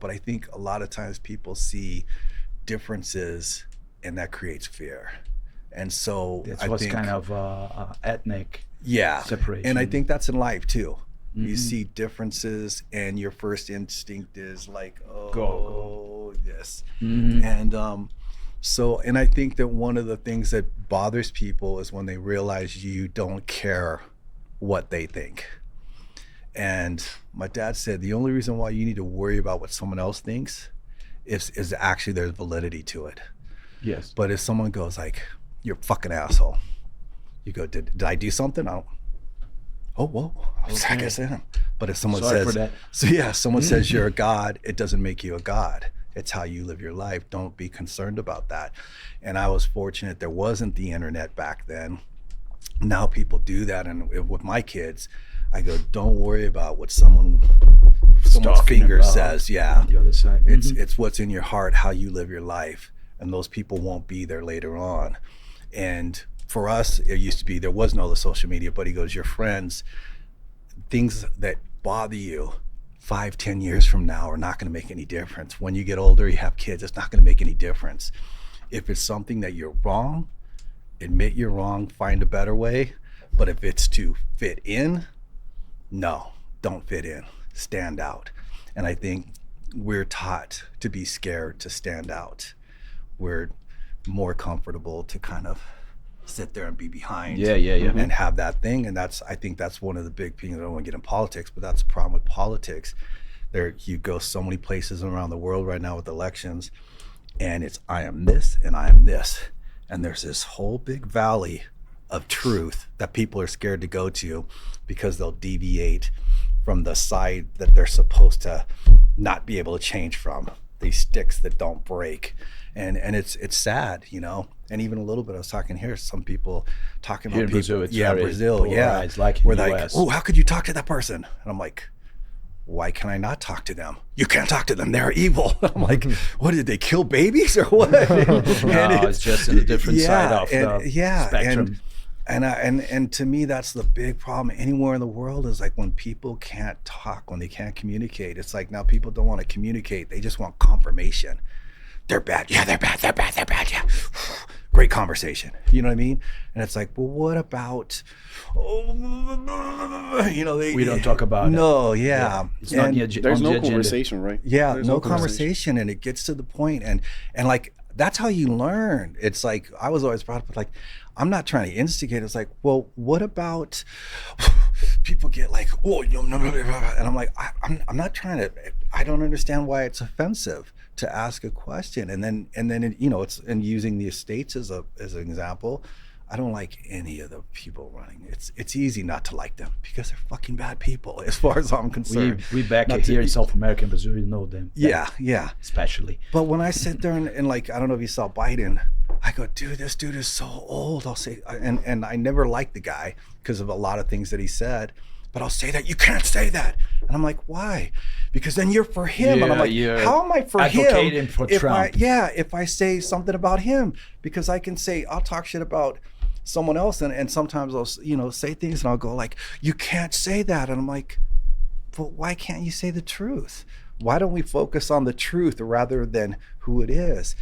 But I think a lot of times people see differences and that creates fear. And so That's I what's think, kind of ethnic yeah, separation. and I think that's in life too. Mm-hmm. You see differences and your first instinct is like, oh, Go. yes. Mm-hmm. And I think that one of the things that bothers people is when they realize you don't care what they think. And my dad said the only reason why you need to worry about what someone else thinks is actually there's validity to it. Yes. But if someone goes like, you're a fucking asshole, you go, did I do something? I don't. Oh, whoa, I guess I am. But if someone someone says you're a god, it doesn't make you a god. It's how you live your life. Don't be concerned about that. And I was fortunate there wasn't the internet back then. Now people do that. And with my kids, I go, don't worry about what someone's finger says. Yeah, on the other side. It's what's in your heart, how you live your life. And those people won't be there later on. And for us, it used to be, there was no social media, but he goes, your friends, things that bother you 5-10 years from now are not going to make any difference. When you get older, you have kids, it's not going to make any difference. If it's something that you're wrong, admit you're wrong, find a better way. But if it's to fit in, no, don't fit in, stand out. And I think we're taught to be scared to stand out. We're more comfortable to kind of sit there and be behind and have that thing. And I think that's one of the big things. I don't want to get in politics, but that's the problem with politics. You go so many places around the world right now with elections, and it's I am this and I am this. And there's this whole big valley of truth that people are scared to go to because they'll deviate from the side that they're supposed to not be able to change from, these sticks that don't break. And it's sad, you know. And even a little bit, I was talking here, some people talking about Brazil, Brazil, like we're like, oh, how could you talk to that person? And I'm like, why can I not talk to them? You can't talk to them, they're evil. I'm like, what, did they kill babies or what? It's just in a different side of the spectrum. And to me, that's the big problem anywhere in the world, is like when people can't talk, when they can't communicate. It's like now people don't want to communicate, they just want confirmation. They're bad, yeah, they're bad, yeah. Great conversation, you know what I mean? And it's like, well, what about, we don't talk about it. It's not there's no conversation, right? Yeah, there's no conversation, and it gets to the point, and like, that's how you learn. It's like, I was always brought up with like, I'm not trying to instigate. It's like, well, what about people get like, oh, and I'm like, I'm not trying to, I don't understand why it's offensive to ask a question. And then it's, and using the estates as an example, I don't like any of the people running. It's easy not to like them because they're fucking bad people, as far as I'm concerned. We back here in South America and Brazil, you know them. Yeah. Especially. But when I sit there and like, I don't know if you saw Biden, I go, dude, this dude is so old. I'll say, and I never liked the guy because of a lot of things that he said. But I'll say that, you can't say that. And I'm like, why? Because then you're for him. And I'm like, how am I for him for if Trump. if I say something about him? Because I can say, I'll talk shit about someone else, and sometimes I'll say things and I'll go like, you can't say that. And I'm like, but why can't you say the truth? Why don't we focus on the truth rather than who it is?